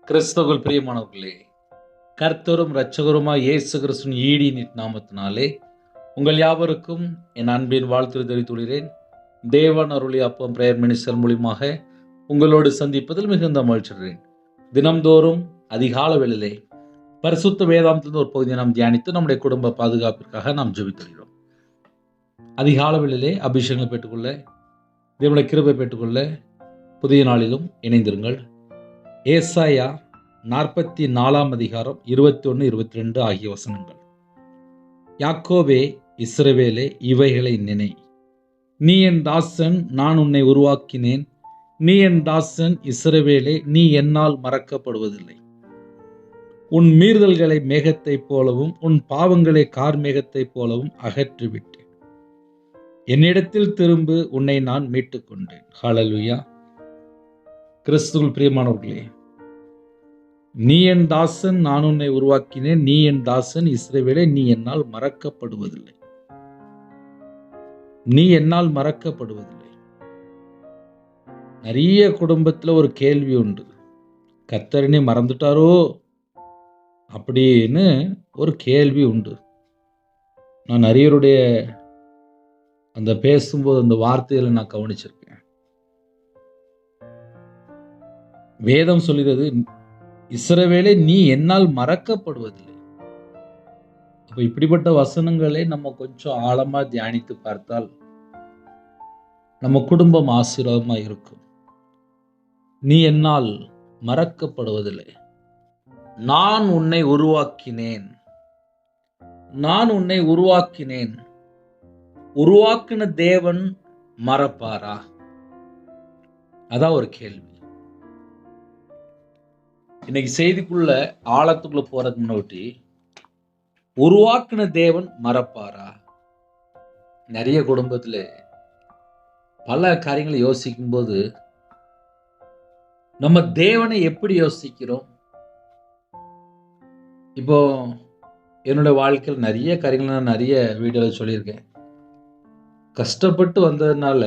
கிறிஸ்துவுக்குள் பிரியமானவர்களே, கர்த்தரும் இரட்சகருமாய் இயேசு கிறிஸ்துவின் ஈடின் நாமத்தினாலே உங்கள் யாவருக்கும் என் அன்பின் வாழ்த்து தெரிவித்துள்ளேன். தேவன் அருளி அப்பம் பிரேயர் மினிஸ்டர் மூலியமாக உங்களோடு சந்திப்பதில் மிகுந்த மகிழ்ச்சிகிறேன். தினம்தோறும் அதிகால வேளையிலே பரிசுத்த வேதாந்தத்தின் ஒரு பகுதியை நாம் தியானித்து நம்முடைய குடும்ப பாதுகாப்பிற்காக நாம் ஜெபித்துள்ளோம். அதிகால வேளையிலே அபிஷேகங்களை பெற்றுக்கொள்ள, தேவனுடைய கிருபை பெற்றுக்கொள்ள புதிய நாளிலும் இணைந்திருங்கள். ஏசாயா 44 அதிகாரம் 21, 22 ஆகிய வசனங்கள். யாக்கோபே, இஸ்ரவேலே, இவைகளை நினை. நீ என் தாசன், நான் உன்னை உருவாக்கினேன். நீ என் தாசன் இஸ்ரவேலே, நீ என்னால் மறக்கப்படுவதில்லை. உன் மீறுதல்களை மேகத்தைப் போலவும் உன் பாவங்களை கார்மேகத்தைப் போலவும் அகற்றிவிட்டேன். என்னிடத்தில் திரும்பு, உன்னை நான் மீட்டுக் கொண்டேன். ஹல்லேலூயா. கிறிஸ்துவுக்குள் பிரியமானவர்களே, நீ என் தாசன், நான் உன்னை உருவாக்கினேன். நீ என் தாசன் இஸ்ரவேலே, நீ என்னால் மறக்கப்படுவதில்லை. நீ என்னால் மறக்கப்படுவதில்லை. நிறைய குடும்பத்தில் ஒரு கேள்வி உண்டு, கர்த்தரனை மறந்துட்டாரோ அப்படின்னு ஒரு கேள்வி உண்டு. நான் நிறையருடைய அந்த பேசும்போது அந்த வார்த்தைகளை நான் கவனிச்சிருக்கேன். வேதம் சொல்கிறது, இஸ்ரவேலே, நீ என்னால் மறக்கப்படுவதில்லை. அப்ப இப்படிப்பட்ட வசனங்களை நம்ம கொஞ்சம் ஆழமா தியானித்து பார்த்தால் நம்ம குடும்பம் ஆசீர்வாதமா இருக்கும். நீ என்னால் மறக்கப்படுவதில்லை. நான் உன்னை உருவாக்கினேன். நான் உன்னை உருவாக்கினேன். உருவாக்கின தேவன் மறப்பாரா? அதான் ஒரு கேள்வி. இன்னைக்கு செய்திக்குள்ள ஆழத்துக்குள்ள போறதுக்கு முன்னாடி, உருவாக்கின தேவன் மறப்பாரா? நிறைய குடும்பத்துல பல காரியங்களை யோசிக்கும் போது நம்ம தேவனை எப்படி யோசிக்கிறோம்? இப்போ என்னோட வாழ்க்கையில் நிறைய காரியங்கள் நான் நிறைய வீடியோல சொல்லியிருக்கேன். கஷ்டப்பட்டு வந்ததுனால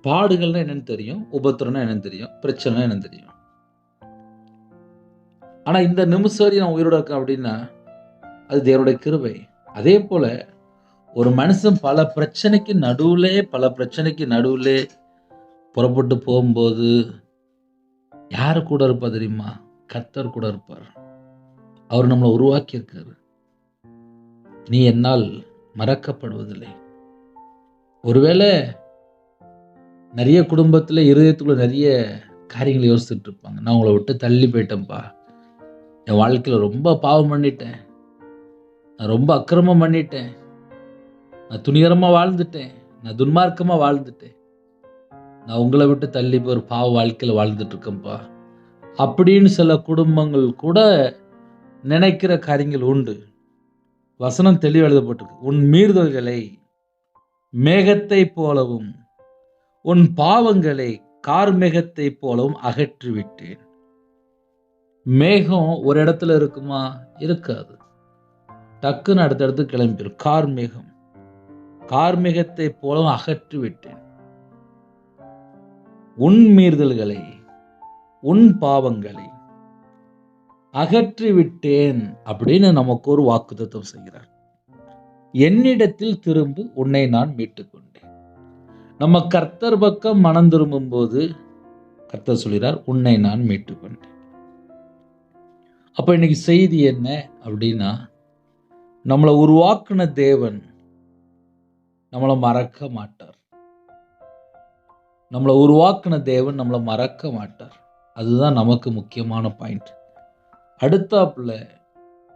பாடுகள்னா என்னன்னு தெரியும், உபத்திரம்னா என்னன்னு தெரியும், பிரச்சனை என்னன்னு தெரியும். ஆனா இந்த நிமிஷம் வரை நான் உயிரோட இருக்கேன் அப்படின்னா அது தேவனுடைய கிருபை. அதே போல ஒரு மனுஷன் பல பிரச்சனைக்கு நடுவுல புறப்பட்டு போகும்போது யாரு கூட இருப்பா தெரியுமா? கர்த்தர் கூட இருப்பார். அவர் நம்மளை உருவாக்கி இருக்காரு. நீ என்னால் மறக்கப்படுவதில்லை. ஒருவேளை நிறைய குடும்பத்துல இருதயத்துக்குள்ள நிறைய காரியங்களை யோசிச்சுட்டு இருப்பாங்க. நான் உங்களை விட்டு தள்ளி போயிட்டேன்ப்பா, என் வாழ்க்கையில் ரொம்ப பாவம் பண்ணிட்டேன், நான் ரொம்ப அக்கிரமம் பண்ணிட்டேன், நான் துணிகரமாக வாழ்ந்துட்டேன், நான் துன்மார்க்கமாக வாழ்ந்துட்டேன், நான் உங்களை விட்டு தள்ளி போய் ஒரு பாவ வாழ்க்கையில் வாழ்ந்துட்டு இருக்கேன்ப்பா அப்படின்னு சில குடும்பங்கள் கூட நினைக்கிற காரியங்கள் உண்டு. வசனம் தெளிவு எழுதப்பட்டிருக்கு, உன் மீறுதல்களை மேகத்தை போலவும் உன் பாவங்களை கார்மேகத்தை போலவும் அகற்றிவிட்டேன். மேகம் ஒரு இடத்துல இருக்குமா? இருக்காது. டக்குன்னு அடுத்தடுத்து கிளம்பிடும். கார்மேகத்தை போல அகற்றி விட்டேன். உன் மீறுதல்களை உன் பாவங்களை அகற்றி விட்டேன் அப்படின்னு நமக்கு ஒரு வாக்குத்தத்தம் செய்கிறார். என்னிடத்தில் திரும்பு, உன்னை நான் மீட்டுக் கொண்டேன். நம்ம கர்த்தர் பக்கம் மனம் திரும்பும் போது கர்த்தர் சொல்கிறார், உன்னை நான் மீட்டுக் கொண்டேன். அப்ப இன்னைக்கு செய்தி என்ன அப்படின்னா, நம்மளை உருவாக்குன தேவன் நம்மளை மறக்க மாட்டார். நம்மளை உருவாக்குன தேவன் நம்மளை மறக்க மாட்டார். அதுதான் நமக்கு முக்கியமான பாயிண்ட். அடுத்தாப்புல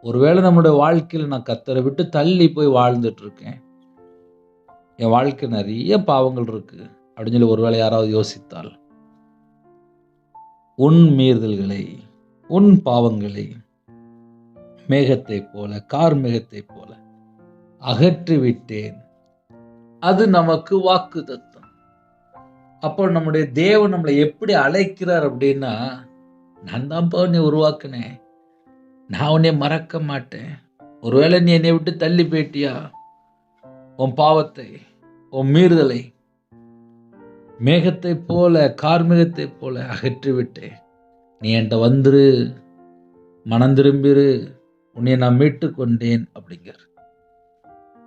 ஒருவேளை நம்மளுடைய வாழ்க்கையில் நான் கர்த்தரை விட்டு தள்ளி போய் வாழ்ந்துட்டு இருக்கேன், என் வாழ்க்கை நிறைய பாவங்கள் இருக்கு அப்படின்னு சொல்லி ஒருவேளை யாராவது யோசித்தால், உன் மீறுதல்களை உன் பாவங்களை மேகத்தை போல கார்மேகத்தை போல அகற்றிவிட்டேன். அது நமக்கு வாக்குத்தத்தம். அப்போ நம்முடைய தேவன் நம்மளை எப்படி அழைக்கிறார் அப்படின்னா, நான் தான்ப்பா உன்னை உருவாக்குனேன், நான் உன்னை மறக்க மாட்டேன். ஒருவேளை நீ என்னை விட்டு தள்ளி போயிட்டியா, உன் பாவத்தை உன் மீறுதலை மேகத்தை போல கார்மேகத்தை போல அகற்றிவிட்டேன். நீ என்கிட்ட வந்துரு, மனம் திரும்பிரு, உன்னை நான் மீட்டு கொண்டேன் அப்படிங்கிற.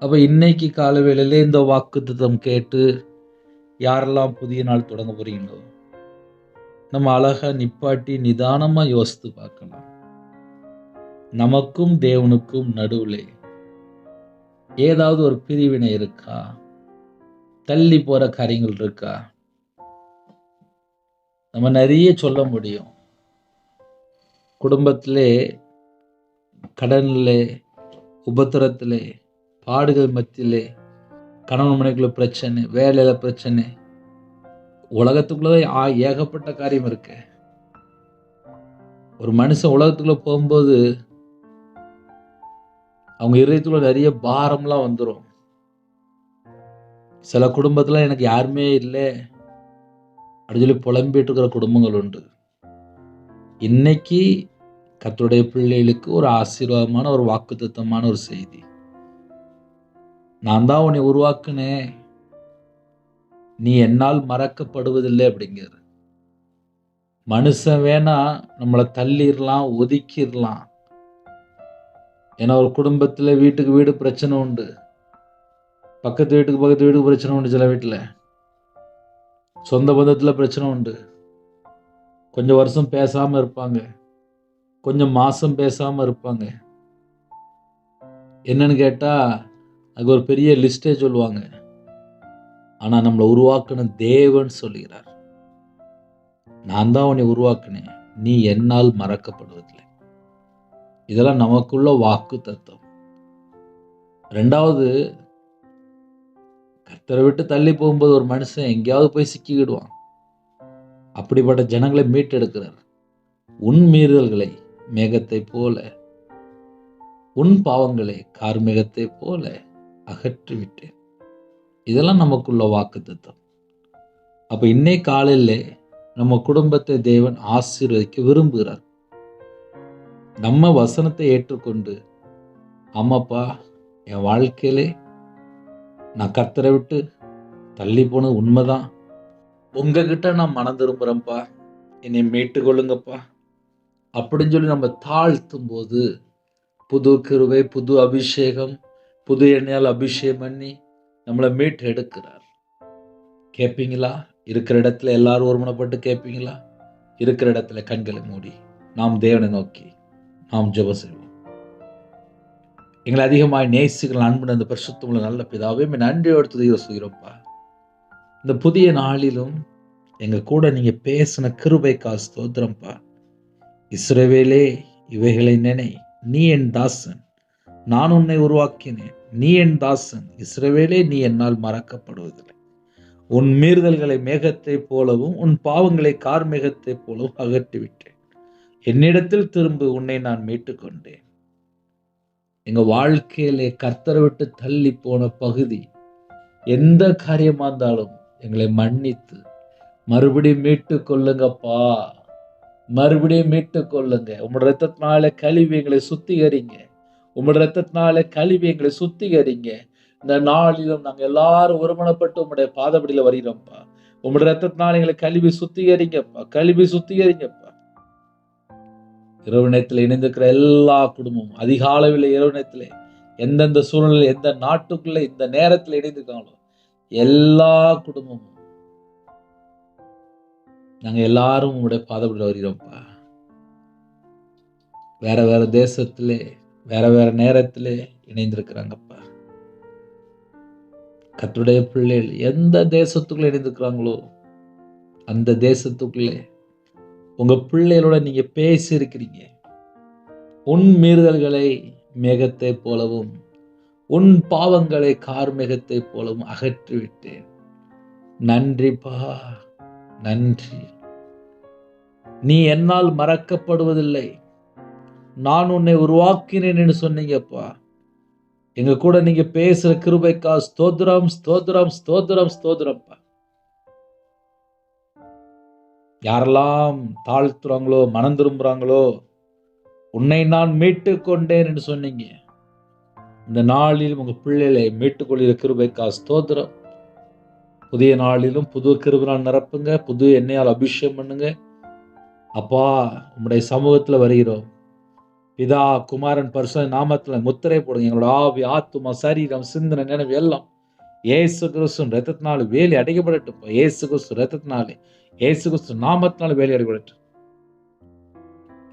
அப்போ இன்னைக்கு காலவேளையிலே இந்த வாக்குத்தத்தம் கேட்டு யாரெல்லாம் புதிய நாள் தொடங்க போறீங்களோ, நம்ம அழகா நிப்பாட்டி நிதானமாக யோசித்து பார்க்கலாம். நமக்கும் தேவனுக்கும் நடுவில் ஏதாவது ஒரு பிரிவினை இருக்கா? தள்ளி போகிற காரியங்கள் இருக்கா? நம்ம நிறைய சொல்ல முடியும். குடும்பத்திலே, கடனிலே, உபத்திரத்திலே, பாடுகள் மத்தியிலே, கணவன் மனைவிக்குள்ள பிரச்சனை, வேலையில் பிரச்சனை, உலகத்துக்குள்ளே ஏகப்பட்ட காரியம் இருக்கு. ஒரு மனுஷன் உலகத்துக்குள்ள போகும்போது அவங்க இதயத்துக்குள்ள நிறைய பாரம்லாம் வந்துடும். சில குடும்பத்தில் எனக்கு யாருமே இல்லை அப்படின்னு சொல்லி புலம்பிட்டு இருக்கிற குடும்பங்கள் உண்டு. இன்னைக்கு கர்த்தருடைய பிள்ளைகளுக்கு ஒரு ஆசீர்வாதமான ஒரு வாக்குத்தத்தமான ஒரு செய்தி. நான் தான் உன்னை உருவாக்குனேன், நீ என்னால் மறக்கப்படுவதில்லை அப்படிங்கிற. மனுஷன் வேணா நம்மளை தள்ளிடலாம், ஒதுக்கிடலாம். ஏன்னா ஒரு குடும்பத்தில் வீட்டுக்கு வீடு பிரச்சனை உண்டு, பக்கத்து வீட்டுக்கு பிரச்சனை உண்டு, சில வீட்டில் சொந்த பந்தத்தில் பிரச்சனை உண்டு. கொஞ்சம் வருஷம் பேசாமல் இருப்பாங்க, கொஞ்சம் மாதம் பேசாமல் இருப்பாங்க. என்னன்னு கேட்டால் அதுக்கு ஒரு பெரிய லிஸ்டே சொல்லுவாங்க. ஆனால் நம்மளை உருவாக்குன தேவன் சொல்லுகிறார், நான் தான் உன்னை உருவாக்குனேன், நீ என்னால் மறக்கப்படுவதில்லை. இதெல்லாம் நமக்குள்ள வாக்கு தத்துவம். ரெண்டாவது, கர்த்தரை விட்டு தள்ளி போகும்போது ஒரு மனுஷன் எங்கேயாவது போய் சிக்கிக்கிடுவான். அப்படிப்பட்ட ஜனங்களை மீட்டெடுக்கிறார். உன் மீறுதல்களை மேகத்தை போல, உன் பாவங்களை கார்மேகத்தை போல அகற்றி விட்டேன். இதெல்லாம் நமக்குள்ள வாக்கு தத்துவம். அப்போ இன்னை காலையில் நம்ம குடும்பத்தை தேவன் ஆசீர்வதிக்க விரும்புகிறார். நம்ம வசனத்தை ஏற்றுக்கொண்டு, ஆமாப்பா, என் வாழ்க்கையிலே நான் கர்த்தரை விட்டு தள்ளி போனது உண்மைதான், உங்ககிட்ட நான் மனம் திரும்புகிறேன்ப்பா, என்னை மீட்டுக்கொள்ளுங்கப்பா அப்படின்னு சொல்லி நம்ம தாழ்த்தும் போது புது கிருபை, புது அபிஷேகம், புது எண்ணெயால் அபிஷேகம் பண்ணி நம்மளை மீட்டு எடுக்கிறார். கேட்பீங்களா? இருக்கிற இடத்துல எல்லாரும் ஒருமனப்பட்டு கேட்பீங்களா? இருக்கிற இடத்துல கண்களை மூடி நாம் தேவனை நோக்கி நாம் ஜெபம் செய்வோம். எங்களை அதிகமாக நேசிகள் அன்புடன் அந்த பரிசுத்தமுள்ள நல்ல பிதாவே, நன்றியோடு துதிக்க சொல்கிறோம்ப்பா. இந்த புதிய நாளிலும் எங்கள் கூட நீங்கள் பேசின கிருபைக்கா ஸ்தோத்திரம்ப்பா. இஸ்ரவேலே, இவைகளை நினை, நீ என் தாசன், நான் உன்னை உருவாக்கினேன், நீ என் தாசன். இஸ்ரவேலே, நீ என்னால் மறக்கப்படுவதில்லை. உன் மீறுதல்களை மேகத்தை போலவும் உன் பாவங்களை கார்மேகத்தை போலவும் அகற்றிவிட்டேன். என்னிடத்தில் திரும்ப, உன்னை நான் மீட்டுக்கொண்டேன். எங்கள் வாழ்க்கையிலே கர்த்தரை விட்டு தள்ளி போன பகுதி எந்த காரியமாக இருந்தாலும் எங்களை மன்னித்து மறுபடியும் மீட்டு கொள்ளுங்கப்பா, மறுபடியும் மீட்டு கொள்ளுங்க. உங்களோட ரத்தத்தினால கழுவி எங்களை சுத்திகரிங்க, உங்களோட ரத்தத்தினால கழுவி எங்களை சுத்திகரிங்க. இந்த நாளிலும் நாங்கள் எல்லாரும் ஒருமனப்பட்டு உங்களுடைய பாதபடியில் வருகிறோம்ப்பா. உங்களோட ரத்தத்தினால எங்களை கழுவி சுத்திகரிங்கப்பா, கழுவி சுத்திகரிங்கப்பா. இரவு நேரத்தில் இணைந்திருக்கிற எல்லா குடும்பமும் அதிகாலையில் இரவு நேரத்தில் எந்தெந்த சூழ்நிலை, எந்த நாட்டுக்குள்ள இந்த நேரத்தில் இணைந்திருக்காங்களோ எல்லா குடும்பமும் நாங்கள் எல்லாரும் உங்களுடைய பாதப்படி வருகிறோம்ப்பா. வேற வேற தேசத்திலே வேற வேற நேரத்திலே இணைந்திருக்கிறாங்கப்பா. கர்த்தருடைய பிள்ளைகள் எந்த தேசத்துக்குள்ள இணைந்திருக்கிறாங்களோ அந்த தேசத்துக்குள்ளே உங்க பிள்ளைகளோட நீங்க பேசி இருக்கிறீங்க. உன் மீறுதல்களை மேகத்தை போலவும் உன் பாவங்களை கார்மேகத்தை போலவும் அகற்றிவிட்டேன். நன்றிப்பா, நன்றி. நீ என்னால் மறக்கப்படுவதில்லை, நான் உன்னை உருவாக்கினேன் என்று சொன்னீங்கப்பா. எங்க கூட நீங்க பேசுற கிருபைக்கா ஸ்தோத்திரம், ஸ்தோத்திரம், ஸ்தோத்திரம், ஸ்தோத்திரம்ப்பா. யாரெல்லாம் தாழ்த்துறாங்களோ, மனம் திரும்புறாங்களோ, உன்னை நான் மீட்டு கொண்டேன் என்று சொன்னீங்க. இந்த நாளிலும் உங்க பிள்ளைகளை மீட்டுக்கொள்கிற கிருபைக்கா ஸ்தோத்திரம். புதிய நாளிலும் புது கிருபையால் நிரப்புங்க, புது எண்ணெயால் அபிஷேகம் பண்ணுங்க. அப்பா, உம்முடைய சமூகத்துல வருகிறோம். பிதா, குமாரன், பரிசுத்த நாமத்துல முத்திரை போடுங்க. எங்களோட ஆவி, ஆத்துமா, சரீரம், சிந்தனை, நினைவு எல்லாம் இயேசு கிறிஸ்துவின் ரத்தத்தினால வேலி அடைக்கப்படட்டும். இயேசு கிறிஸ்து ரத்தத்தினாலே, இயேசு கிறிஸ்து நாமத்தினால வேலி அடைக்கப்படட்டும்.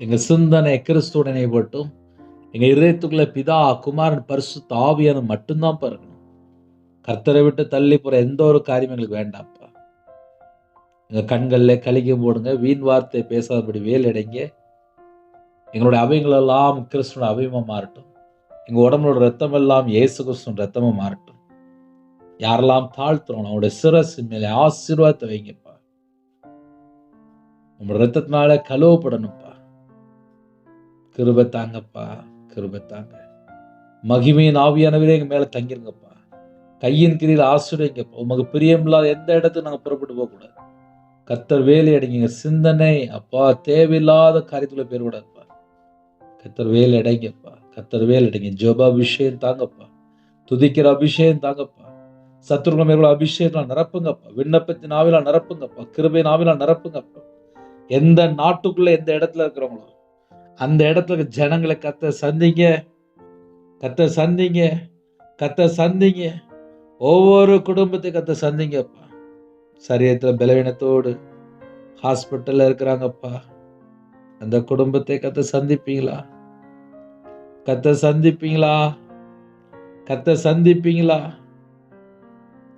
எங்க சிந்தனை கிறிஸ்துவுடனே போட்டும். எங்க இதயத்துக்குள்ள பிதா, குமாரன், பரிசுத்த ஆவியான மட்டும்தான் பாருங்க. கர்த்தரை விட்டு தள்ளி போற எந்த ஒரு காரியம் எங்களுக்கு வேண்டாம்ப்பா. எங்க கண்கள்ல கலிக்க போடுங்க. வீண் வார்த்தை பேசாதபடி வேலி அடைங்க. எங்களுடைய அவைகளெல்லாம் கிறிஸ்துவோட அவையமா மாறட்டும். எங்க உடம்போட ரத்தம் எல்லாம் இயேசு கிறிஸ்துவின் ரத்தமா மாறட்டும். யாரெல்லாம் தாழ்த்துறோம் அவங்களுடைய சிரசு மேலே ஆசீர்வாதத்தை வைங்கப்பா. உங்களோட ரத்தத்தினால கழுவப்படணும்ப்பா. கிருபை தாங்கப்பா, கிருபை தாங்க. மகிமையின் ஆவியானவரே எங்க மேல தங்கிருங்கப்பா. கையின் கீழில் ஆசீர்வதிங்கப்பா. உமக்கு பிரியமில்லாத எந்த இடத்துக்கு நாங்க புறப்பட்டு போகக்கூடாது. கர்த்தர் வேலி அடைங்க. சிந்தனை அப்பா தேவையில்லாத காரியத்துல பேர் விடாதுப்பா. கர்த்தர் வேலி அடைங்கப்பா. கர்த்தர் வேலி அடைங்க. ஜெப அபிஷேகம் தாங்கப்பா. துதிக்கிற அபிஷேகம் தாங்கப்பா. சத்துருக்கள் மேல அபிஷேகம் நிரப்புங்கப்பா. விண்ணப்பத்தின் ஆவில நிரப்புங்கப்பா. கிருபையின் ஆவில நிரப்புங்கப்பா. எந்த நாட்டுக்குள்ள எந்த இடத்துல இருக்கிறவங்களோ அந்த இடத்துல ஜனங்களை கர்த்தர் சந்திங்க. கர்த்தர் சந்திங்க. கர்த்தர் சந்திங்க. ஒவ்வொரு குடும்பத்தை கர்த்தர் சந்திங்கப்பா. சரீரத்துல பலவீனத்தோடு ஹாஸ்பிட்டல்ல இருக்கிறாங்கப்பா. அந்த குடும்பத்தை கர்த்தர் சந்திப்பீங்களா? கர்த்தர் சந்திப்பீங்களா? கர்த்தர் சந்திப்பீங்களா?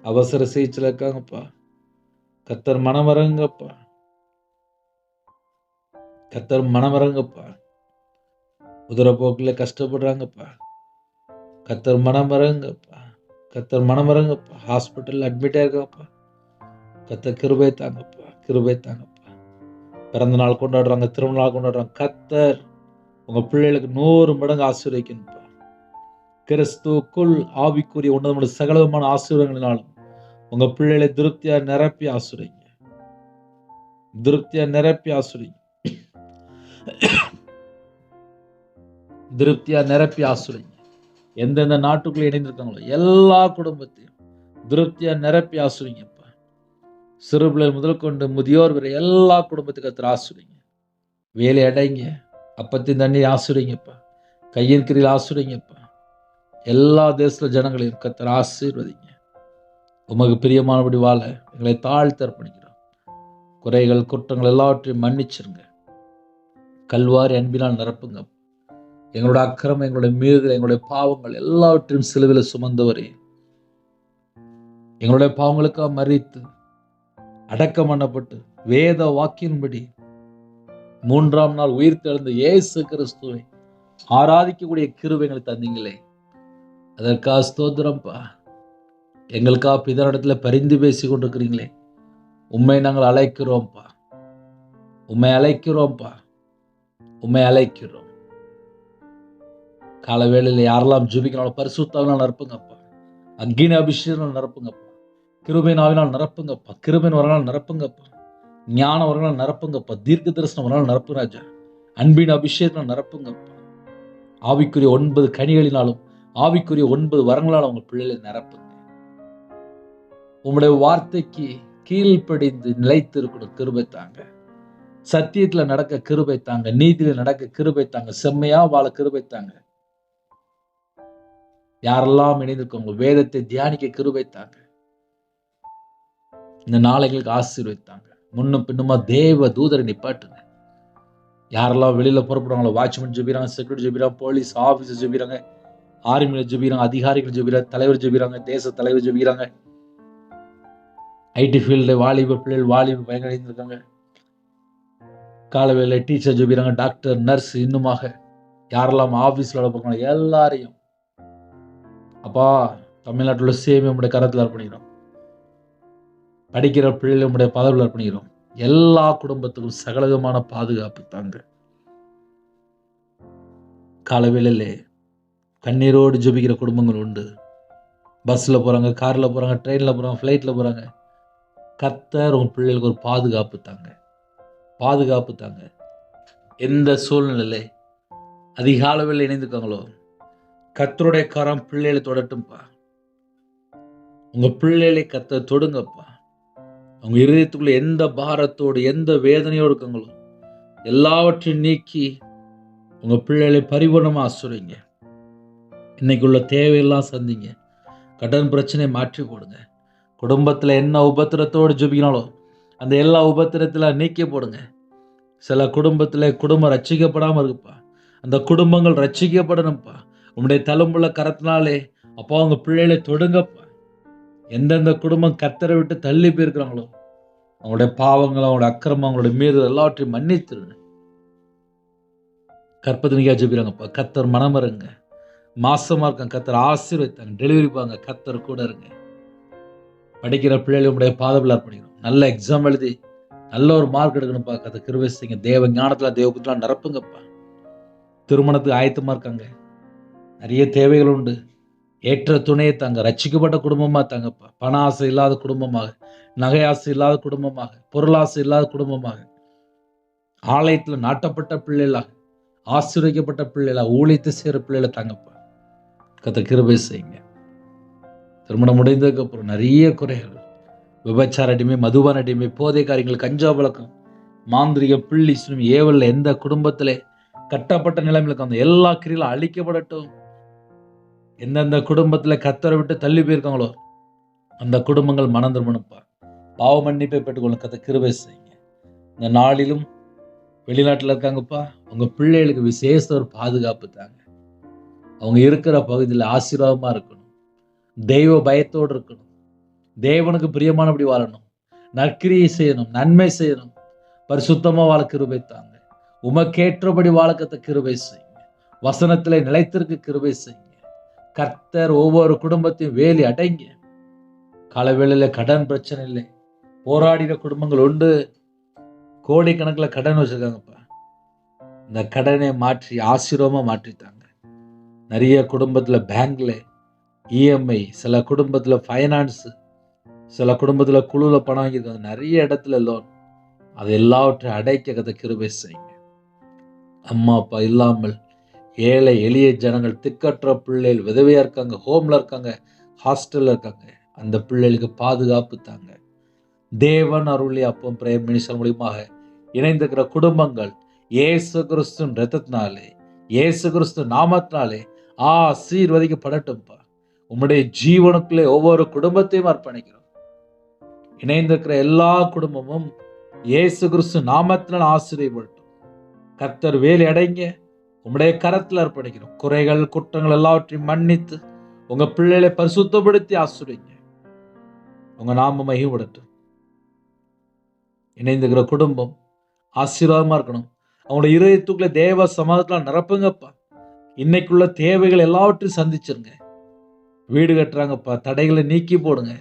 அவசர சிகிச்சையில இருக்காங்கப்பா. கர்த்தர் மனமிறங்குங்கப்பா. கர்த்தர் மனமிறங்குங்கப்பா. உதரப்போக்கில் கஷ்டப்படுறாங்கப்பா. கர்த்தர் மனமிறங்குங்கப்பா. கர்த்தர் மனமிறங்குங்கப்பா. ஹாஸ்பிட்டல்ல அட்மிட் ஆயிருக்காங்கப்பா. கர்த்தர் கிருபை தாங்கப்பா. கிருபை தாங்கப்பா. பிறந்த நாள் கொண்டாடுறாங்க, திருமண நாள் கொண்டாடுறாங்க. கர்த்தர் உங்க பிள்ளைகளுக்கு 100 மடங்கு ஆசீர்வதிக்கணும்ப்பா. கிறிஸ்துவுக்குள் ஆவிக்குரிய உன்னதமான சகலமான ஆசீர்வாதங்களினாலும் உங்க பிள்ளைகளை திருப்தியா நிரப்பி ஆசீர்வதிங்க. திருப்தியா நிரப்பி ஆசீர்வதிங்க. திருப்தியா நிரப்பி ஆசீர்வதிங்க. எந்தெந்த நாட்டுக்குள்ள இணைந்திருக்காங்களோ எல்லா குடும்பத்தையும் திருப்தியா நிரப்பி ஆசீர்வதிங்கப்பா. சிறு பிள்ளைகள் முதல் கொண்டு முதியோர் வரை எல்லா குடும்பத்துக்கு கர்த்தர் ஆசீர்வதிங்க. வேலை அடைங்க. அப்பத்தின் தண்ணி ஆசீர்வதிங்கப்பா. கையின் கிரியில் ஆசீர்வதிங்கப்பா. எல்லா தேச ஜனங்களையும் கர்த்தர் ஆசீர்வதிங்க. உமக்கு பிரியமானபடி வாழ எங்களை தாழ்த்தி அர்ப்பணிக்கிறோம். குறைகள் குற்றங்கள் எல்லாவற்றையும் மன்னிச்சிருங்க. கல்வாரி அன்பினால் நிரப்புங்க. எங்களோட அக்கிரமம், எங்களுடைய மீறுதல், எங்களுடைய பாவங்கள் எல்லாவற்றையும் சிலுவையில் சுமந்தவரே, எங்களுடைய பாவங்களுக்காக மரித்து அடக்கம் பண்ணப்பட்டு வேத வாக்கின்படி 3ஆம் நாள் உயிர் தெழுந்த இயேசு கிறிஸ்துவை ஆராதிக்கக்கூடிய கிருபை எங்களுக்கு தந்தீங்களே, அதற்காக ஸ்தோத்திரம்ப்பா. எங்களுக்காக பிதானிடத்துல பரிந்து பேசி கொண்டிருக்கிறீங்களே, உம்மை நாங்கள் அழைக்கிறோம்ப்பா. உம்மை அழைக்கிறோம்ப்பா. உம்மை அழைக்கிறோம். கால வேளையில் யாரெல்லாம் ஜெபிக்கிறாங்களோ பரிசுத்தாவினால் நிரப்புங்கப்பா. அக்கினி அபிஷேகம் நிரப்புங்கப்பா. கிருபையின் ஆவினால் நிரப்புங்கப்பா. கிருபையின் வரனால் நிரப்புங்கப்பா. ஞான வரனால் நிரப்புங்கப்பா. தீர்க்க தரிசனம் வரனால் நிரப்பு ராஜா. அன்பின் அபிஷேகம் நிரப்புங்கப்பா. ஆவிக்குரிய 9 கனிகளினாலும் ஆவிக்குரிய 9 வரங்களால் உங்க பிள்ளைகளை நிரப்புங்க. உங்களுடைய வார்த்தைக்கு கீழ்ப்படிந்து நிலைத்து இருக்கணும். கிருபை தாங்க. சத்தியத்துல நடக்க கிருபை தாங்க. நீதியில நடக்க கிருபை தாங்க. செம்மையா வாழ கிருபை தாங்க. யாரெல்லாம் இணைந்திருக்கோங்க வேதத்தை தியானிக்க கிருபை தாங்க. இந்த நாளைகளுக்கு ஆசீர்வதித்தாங்க. முன்னும் பின்னுமா தேவ தூதரை நிப்பாட்டுங்க. யாரெல்லாம் வெளியில புறப்படுறாங்களோ வாட்ச்மேன் ஜெபிக்கிறாங்க, செக்யூரிட்டி ஜெபிக்கிறாங்க, போலீஸ் ஆபீசர் ஜெபிக்கிறாங்க, ஆர்மியில ஜெபிக்கிறாங்க, அதிகாரிகள் ஜெபிக்கிறாங்க, தலைவர் ஜெபிக்கிறாங்க, தேச தலைவர் ஜெபிக்கிறாங்க, ஐடி ஃபீல்டு வாலிப பிள்ளைகள் வாலிப பயங்கர இருந்திருக்காங்க, காலவேளை டீச்சர் ஜெபிக்கிறாங்க, டாக்டர் நர்ஸ், இன்னுமாக யாரெல்லாம் ஆபீஸ்ல வேலை பார்க்கணும் எல்லாரையும் அப்பா தமிழ்நாட்டில் சேமி உங்களுடைய கரத்தில் அர்ப்பணிக்கிறோம். படிக்கிற பிள்ளைகளை உங்களுடைய பதவியில் அர்ப்பணிக்கிறோம். எல்லா குடும்பத்துக்கும் சகலவிதமான பாதுகாப்பு தாங்க. காலவேளையிலே கண்ணீரோடு ஜெபிக்கிற குடும்பங்கள் உண்டு. பஸ்ல போறாங்க, கார்ல போறாங்க, ட்ரெயின்ல போறாங்க, ஃப்ளைட்ல போறாங்க. கர்த்தர் உங்க பிள்ளைகளுக்கு ஒரு பாதுகாப்பு தாங்க. பாதுகாப்பு தாங்க. எந்த சூழ்நிலையில அதிகாலவில் இணைந்துக்காங்களோ கர்த்தருடைய கரம் பிள்ளைகளை தொடட்டும்பா. உங்க பிள்ளைகளை கர்த்தர் தொடுங்கப்பா. அவங்க இருதயத்துக்குள்ள எந்த பாரத்தோடு எந்த வேதனையோடு இருக்காங்களோ எல்லாவற்றையும் நீக்கி உங்கள் பிள்ளைகளை பரிபூர்ணமாக ஆசிர்வதிங்க. இன்னைக்குள்ள தேவையெல்லாம் சந்திங்க. கடன் பிரச்சனையை மாற்றி போடுங்க. குடும்பத்தில் என்ன உபத்திரத்தோடு ஜெபிக்கனாலும் அந்த எல்லா உபத்திரத்தில் நீக்கி போடுங்க. சில குடும்பத்தில் குடும்பம் ரட்சிக்கப்படாமல் இருக்குப்பா. அந்த குடும்பங்கள் ரட்சிக்கப்படணும்ப்பா. உங்களுடைய தழும்புள்ள கரத்தினாலே அப்பா அவங்க பிள்ளைகளை தொடுங்கப்பா. எந்தெந்த குடும்பம் கர்த்தரை விட்டு தள்ளி போயிருக்கிறாங்களோ அவங்களுடைய பாவங்கள், அவங்களுடைய அக்கிரமம், அவங்களுடைய மீது எல்லாவற்றையும் மன்னித்துருங்க. கற்பத்தினிக்கா ஜெபிக்கிறாங்கப்பா. கர்த்தர் மனமருங்க. மாசமா இருக்காங்க, கர்த்தர் ஆசீர்வதித்தாங்க. டெலிவரி பாங்க, கர்த்தர் கூட இருங்க. படிக்கிற பிள்ளைகளை உங்களுடைய பாதத்தில் அர்ப்பணிக்கணும். நல்ல எக்ஸாம் எழுதி நல்ல ஒரு மார்க் எடுக்கணும்ப்பா. கர்த்தர் கிருபை செய்யுங்க. தேவ ஞானத்தில் தேவபுத்திரலாம் நிரப்புங்கப்பா. திருமணத்துக்கு ஆயத்தமாக இருக்காங்க. நிறைய தேவைகள் உண்டு. ஏற்ற துணையை தாங்க. ரட்சிக்கப்பட்ட குடும்பமாக தாங்கப்பா. பண ஆசை இல்லாத குடும்பமாக, நகை ஆசை இல்லாத குடும்பமாக, பொருளாசை இல்லாத குடும்பமாக, ஆலயத்தில் நாட்டப்பட்ட பிள்ளைகளாக, ஆசீர்வதிக்கப்பட்ட பிள்ளைகளாக, ஊழியத்தை செய்கிற பிள்ளைகளை தாங்கப்பா. கர்த்தர் கிருபை செய்யுங்க. திருமணம் முடிந்ததுக்கு அப்புறம் நிறைய குறைகள், விபச்சார அடிமை, மதுபான அடிமை, போதை காரியங்கள், கஞ்சா பழக்கம், மாந்திரிகம், பிள்ளி சுனி, ஏவல்ல எந்த குடும்பத்திலே கட்டப்பட்ட நிலைமையில் அந்த எல்லா கிரிகளும் அழிக்கப்படட்டும். எந்தெந்த குடும்பத்தில் கர்த்தரை விட்டு தள்ளி போயிருக்காங்களோ அந்த குடும்பங்கள் மனம் திரும்பணும்ப்பா. பாவ மன்னிப்பை பெற்றுக்கொள்ளும். கர்த்தர் கிருபை செய்யுங்க. இந்த நாளிலும் வெளிநாட்டில் இருக்காங்கப்பா. உங்க பிள்ளைகளுக்கு விசேஷ ஒரு பாதுகாப்பு தாங்க. அவங்க இருக்கிற பகுதியில் ஆசீர்வாதமா இருக்கணும். தெய்வ பயத்தோடு இருக்கணும். தேவனுக்கு பிரியமானபடி வாழணும். நற்கிரியை செய்யணும். நன்மை செய்யணும். பரிசுத்தமா வாழ கிருபை தாங்க. உமக்கேற்றபடி வாழ கர்த்தர் கிருபை செய்யுங்க. வசனத்திலே நிலைத்திருக்க கிருபை செய்யுங்க. கர்த்தர் ஒவ்வொரு குடும்பத்தையும் வேலி அடைங்க. காலவேளையில் கடன் பிரச்சனை இல்லை. போராடின குடும்பங்கள் உண்டு. கோடிக்கணக்கில் கடன் வச்சிருக்காங்கப்பா. இந்த கடனை மாற்றி ஆசீர்வாதமாக மாற்றித்தாங்க. நிறைய குடும்பத்தில் பேங்க்ல இஎம்ஐ, சில குடும்பத்தில் ஃபைனான்ஸு, சில குடும்பத்தில் குழுவில் பணம் வாங்கியிருக்காங்க. நிறைய இடத்துல லோன். அது எல்லாவற்றையும் அடைக்க கர்த்தர் கிருபை செய்யுங்க. அம்மா அப்பா இல்லாமல் ஏழை எளிய ஜனங்கள், திக்கற்ற பிள்ளைகள், விதவையாக இருக்காங்க, ஹோமில் இருக்காங்க, ஹாஸ்டலில் இருக்காங்க. அந்த பிள்ளைகளுக்கு பாதுகாப்பு தாங்க. தேவன் அருளி அப்பம் பிரேயர் மினிஸ்டர் மூலியமாக இணைந்திருக்கிற குடும்பங்கள் இயேசு கிறிஸ்துவின் இரத்தத்தினாலே, இயேசு கிறிஸ்து நாமத்தினாலே ஆசீர்வதிக்கப்படட்டும்ப்பா. உம்முடைய ஜீவனுக்குள்ளே ஒவ்வொரு குடும்பத்தையும் அர்ப்பணிக்கிறோம். இணைந்திருக்கிற எல்லா குடும்பமும் இயேசு கிறிஸ்து நாமத்தினால் ஆசீர்வதிக்கப்படட்டும். கர்த்தர் வேலி அடைங்க. உம்முடைய கரத்தில் அர்ப்பணிக்கிறோம். குறைகள், குற்றங்கள் எல்லாவற்றையும் மன்னித்து உங்க பிள்ளைகளை பரிசுத்தப்படுத்தி ஆசீர்வதிங்க. உங்க நாம மகிமைப்படட்டும். இணைந்துக்கிற குடும்பம் ஆசீர்வாதமா இருக்கணும். அவங்களுடைய இருதயத்துக்குள்ள தேவ சமாதானத்தால் நிரப்புங்கப்பா. இன்னைக்குள்ள தேவைகள் எல்லாவற்றையும் சந்திச்சிருங்க. வீடு கட்டுறாங்கப்பா, தடைகளை நீக்கி போடுங்க.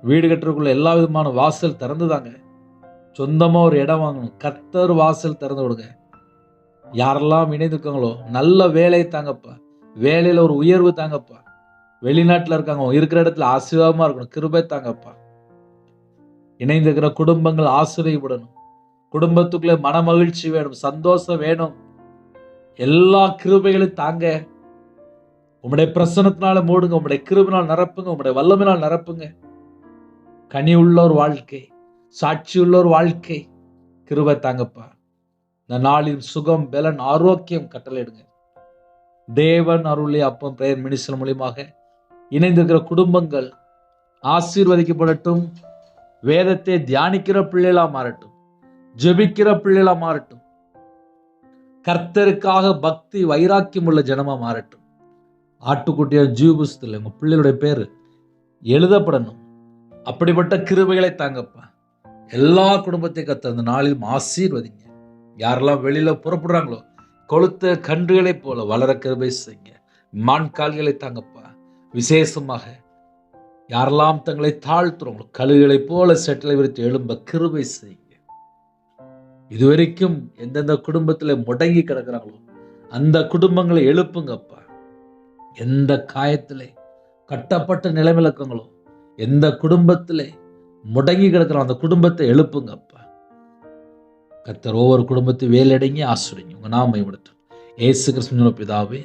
வீடு கட்டுறதுக்குள்ள எல்லா விதமான வாசல் திறந்துதாங்க. சொந்தமா ஒரு இடம் வாங்கணும். கர்த்தர் வாசல் திறந்து விடுங்க. யாரெல்லாம் இணைந்திருக்காங்களோ நல்ல வேலை தாங்கப்பா. வேலையில ஒரு உயர்வு தாங்கப்பா. வெளிநாட்டில் இருக்காங்க, இருக்கிற இடத்துல ஆசீர்வாதமா இருக்கணும். கிருபை தாங்கப்பா. இணைந்திருக்கிற குடும்பங்கள் ஆசீர்வதிக்கப்படணும். குடும்பத்துக்குள்ளே மன மகிழ்ச்சி வேணும், சந்தோஷம் வேணும். எல்லா கிருபைகளையும் தாங்க. உம்முடைய பிரசன்னத்தினால மூடுங்க. உம்முடைய கிருபினால் நிரப்புங்க. உம்முடைய வல்லமையினால் நிரப்புங்க. கனி உள்ள ஒரு வாழ்க்கை, சாட்சி உள்ள ஒரு வாழ்க்கை கிருபை தாங்கப்பா. இந்த நாளின் சுகம், பலன், ஆரோக்கியம் கட்டளையிடுங்க. தேவன் அருளி அப்பம் பிரேயர் மினிஸ்டர் மூலியமாக இணைந்திருக்கிற குடும்பங்கள் ஆசீர்வதிக்கப்படட்டும். வேதத்தை தியானிக்கிற பிள்ளைகளா மாறட்டும். ஜெபிக்கிற பிள்ளைகளா மாறட்டும். கர்த்தருக்காக பக்தி வைராக்கியம் உள்ள ஜனமா மாறட்டும். ஆட்டுக்குட்டியார் ஜீவபுஸ்தகத்தில் உங்க பிள்ளைகளுடைய பேர் எழுதப்படணும். அப்படிப்பட்ட கிருபைகளை தாங்கப்பா. எல்லா குடும்பத்தையும் கர்த்தர் அந்த நாளிலும் ஆசீர்வதிங்க. யாரெல்லாம் வெளியில புறப்படுறாங்களோ கொளுத்த கன்றுகளை போல வளர கிருபை செய்யுங்க. மான் கால்களை தாங்கப்பா. விசேஷமாக யாரெல்லாம் தங்களை தாழ்த்துறவங்களோ கழுகுகளை போல செட்டலை விரித்து எழும்ப கிருபை செய்யுங்க. இதுவரைக்கும் எந்தெந்த குடும்பத்துல முடங்கி கிடக்கிறாங்களோ அந்த குடும்பங்களை எழுப்புங்கப்பா. எந்த காயத்திலே கட்டப்பட்ட நிலைமையில் இருக்காங்களோ, எந்த குடும்பத்திலே முடங்கி கிடக்கிறோம் அந்த குடும்பத்தை எழுப்புங்கப்பா. கர்த்தர் ஒவ்வொரு குடும்பத்தையும் வேலடைங்கி ஆசிரியங்க. உங்க நாம மேம்படுத்தும். ஏசு கிறிஸ்துவின் பிதாவே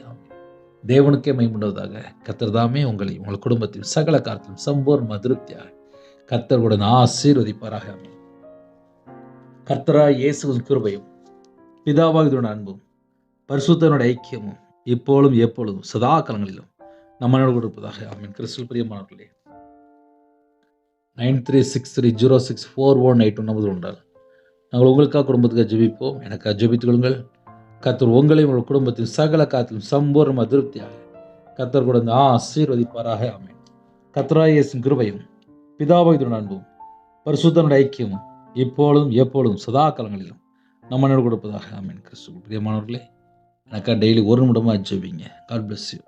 தேவனுக்கே மேம்படுவதாக. கர்த்தர் தாமே உங்கள் குடும்பத்தையும் சகல காலத்திலும் சம்பூர்ண திருப்தியாக கர்த்தர் கூட ஆசீர்வதிப்பாராக. கர்த்தராய் இயேசுவின் கிருபையும் பிதாவாகிய அன்பும் பரிசுத்தனுடைய ஐக்கியமும் இப்பொழுதும் எப்பொழுதும் சதா காலங்களிலும் நம்மளோடு கொடுப்பதாக. ஆமென். கிறிஸ்துவில் பிரியமானவர்களே, 9363064181 நம்பர் உண்டால் நாங்கள் உங்களுக்காக குடும்பத்துக்காக ஜெபிப்போம். எனக்காக ஜெபித்துக் கொள்ளுங்கள். கர்த்தர் உங்களையும் உங்கள் குடும்பத்தின் சகல காத்திலும் சம்பூர்ண திருப்தியாக கர்த்தர் கூட ஆசீர்வதிப்பாராக. ஆமென். கர்த்தராகிய இயேசுவின் கிருபையும் பிதாவாகிய அன்பும் பரிசுத்தனுடைய ஐக்கியமும் இப்பொழுதும் எப்பொழுதும் சதா காலங்களிலும் நம்மளோடு கொடுப்பதாக. ஆமென். கிறிஸ்துவில் பிரியமானவர்களே, எனக்காக டெய்லி 1 நிமிடமாக ஜெபிங்க. God bless you.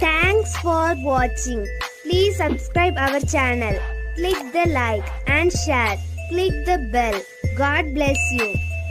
Thanks for watching. Please subscribe our channel. Click the like and share. Click the bell. God bless you.